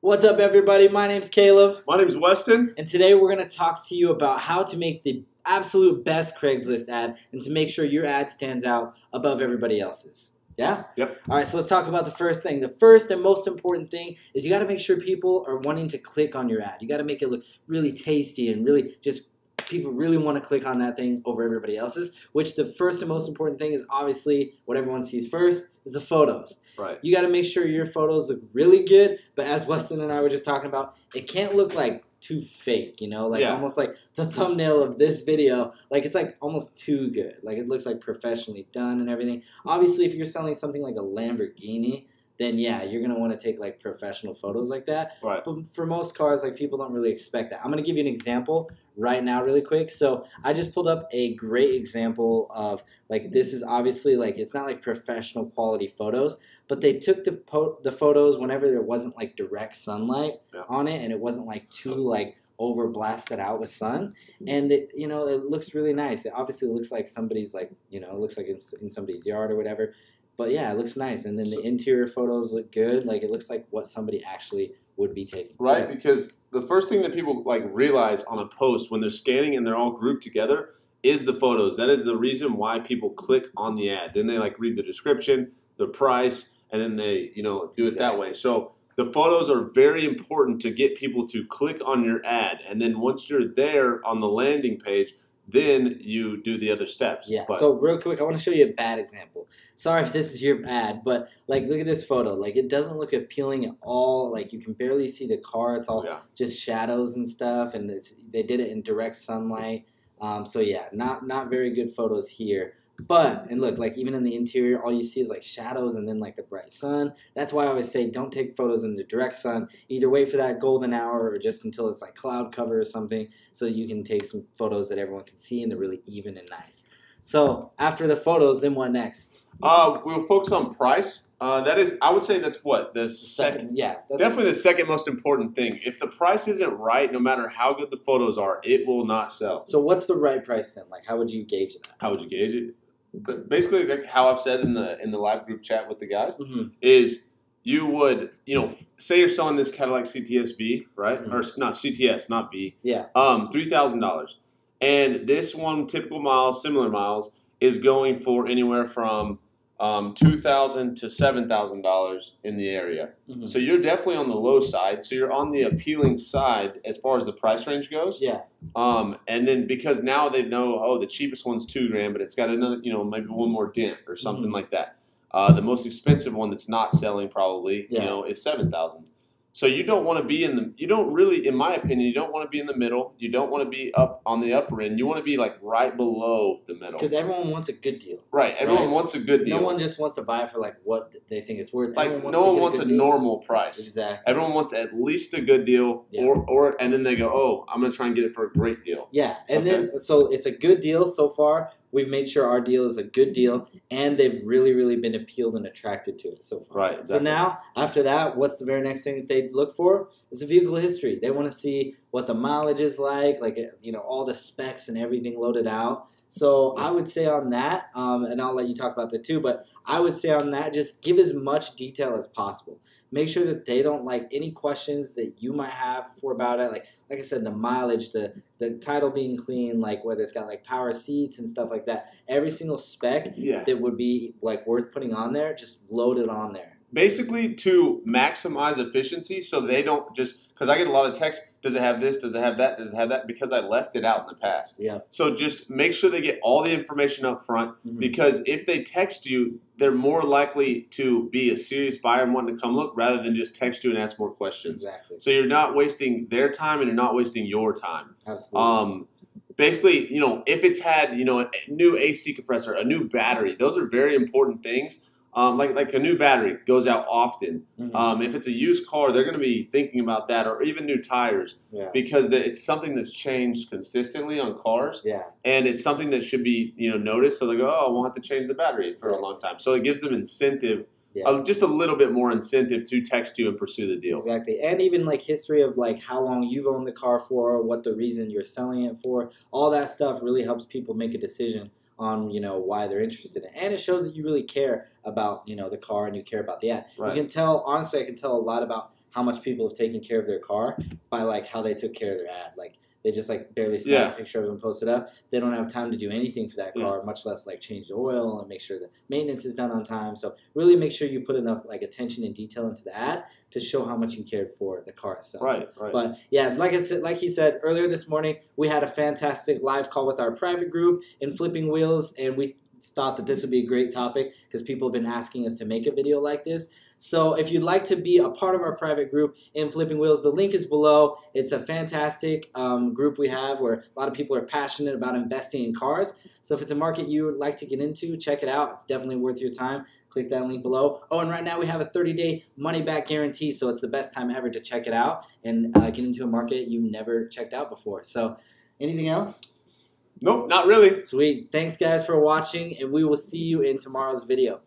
What's up, everybody? My name's Caleb. My name's Weston. And today we're going to talk to you about how to make the absolute best Craigslist ad and to make sure your ad stands out above everybody else's. Yeah? Yep. All right, so let's talk about the first thing. The first and most important thing is you got to make sure people are wanting to click on your ad. You got to make it look really tasty and really just people really want to click on that thing over everybody else's, which the first and most important thing is obviously what everyone sees first is the photos. Right. You got to make sure your photos look really good, but as Weston and I were just talking about, it can't look like too fake, almost like the thumbnail of this video, like it's like almost too good. Like it looks like professionally done and everything. Obviously, if you're selling something like a Lamborghini, then yeah, you're going to want to take like professional photos like that. Right. But for most cars, like people don't really expect that. I'm going to give you an example right now really quick. So I just pulled up a great example of like this is obviously like it's not like professional quality photos, but they took the photos whenever there wasn't like direct sunlight on it and it wasn't like too like over blasted out with sun, and it looks really nice. It obviously looks like somebody's like it looks like in somebody's yard or whatever. But yeah, it looks nice, and then the interior photos look good. Like it looks like what somebody actually would be taking. Right, because the first thing that people like realize on a post when they're scanning and they're all grouped together is the photos. That is the reason why people click on the ad. Then they like read the description, the price, and then they do it that way. So the photos are very important to get people to click on your ad, and then once you're there on the landing page, then you do the other steps. Yeah, so real quick, I want to show you a bad example. Sorry if this is your ad, but like look at this photo. Like it doesn't look appealing at all. Like you can barely see the car. It's all just shadows and stuff, and they did it in direct sunlight. So yeah, not very good photos here. And look, like even in the interior, all you see is like shadows and then like the bright sun. That's why I always say don't take photos in the direct sun. Either wait for that golden hour or just until it's like cloud cover or something so you can take some photos that everyone can see and they're really even and nice. So after the photos, then what next? We'll focus on price. That is, I would say that's what? The second. Yeah. Definitely the second most important thing. If the price isn't right, no matter how good the photos are, it will not sell. So what's the right price then? Like how would you gauge that? How would you gauge it? But basically, like how I've said in the live group chat with the guys, is you would, say you're selling this Cadillac CTS V, right? Or not CTS, not V. Yeah. $3,000. And this one, typical miles, similar miles, is going for anywhere from $2,000 to $7,000 in the area. So you're definitely on the low side. So you're on the appealing side as far as the price range goes. Yeah. And then because now they know, the cheapest one's $2,000, but it's got another, maybe one more dent or something like that. The most expensive one that's not selling probably, is $7,000. So you don't want to be in my opinion, you don't want to be in the middle. You don't want to be up on the upper end. You want to be like right below the middle. Because everyone wants a good deal. Right. Everyone wants a good deal. No one just wants to buy it for like what they think it's worth. Like no one wants a normal price. Exactly. Everyone wants at least a good deal, and then they go, I'm going to try and get it for a great deal. Yeah, and then so it's a good deal so far. We've made sure our deal is a good deal, and they've really, really been appealed and attracted to it so far. Right. Exactly. So now, after that, what's the very next thing that they look for? Is the vehicle history. They want to see what the mileage is like all the specs and everything loaded out. So I would say on that, and I'll let you talk about that too, but I would say on that, just give as much detail as possible. Make sure that they don't like any questions that you might have about it. Like I said, the mileage, the title being clean, like whether it's got like power seats and stuff like that. Every single spec that would be like worth putting on there, just load it on there. Basically to maximize efficiency so they don't just, because I get a lot of texts, does it have this, does it have that, does it have that, because I left it out in the past. Yeah. So just make sure they get all the information up front, because if they text you, they're more likely to be a serious buyer and wanting to come look rather than just text you and ask more questions. Exactly. So you're not wasting their time and you're not wasting your time. Absolutely. Basically, if it's had, a new AC compressor, a new battery, those are very important things. Like a new battery goes out often. If it's a used car, they're going to be thinking about that, or even new tires, because it's something that's changed consistently on cars, and it's something that should be noticed. So they go, I won't have to change the battery for a long time. So it gives them incentive, just a little bit more incentive to text you and pursue the deal. Exactly, and even like history of like how long you've owned the car for, what the reason you're selling it for, all that stuff really helps people make a decision on why they're interested in it. And it shows that you really care about the car and you care about the ad. Right. You can tell, honestly, I can tell a lot about how much people have taken care of their car by like how they took care of their ad. Like they just like barely snap a picture of them, post it up. They don't have time to do anything for that car, much less like change the oil and make sure that maintenance is done on time. So really make sure you put enough like attention and detail into the ad to show how much you cared for the car itself. Right. But yeah, like I said, like he said earlier this morning, we had a fantastic live call with our private group in Flipping Wheels, and we thought that this would be a great topic because people have been asking us to make a video like this. So if you'd like to be a part of our private group in Flipping Wheels, the link is below. It's a fantastic group we have where a lot of people are passionate about investing in cars. So if it's a market you would like to get into, check it out. It's definitely worth your time. Click that link below. Oh, and right now we have a 30-day money-back guarantee, so it's the best time ever to check it out and get into a market you've never checked out before. So anything else? Nope, not really. Sweet. Thanks, guys, for watching, and we will see you in tomorrow's video.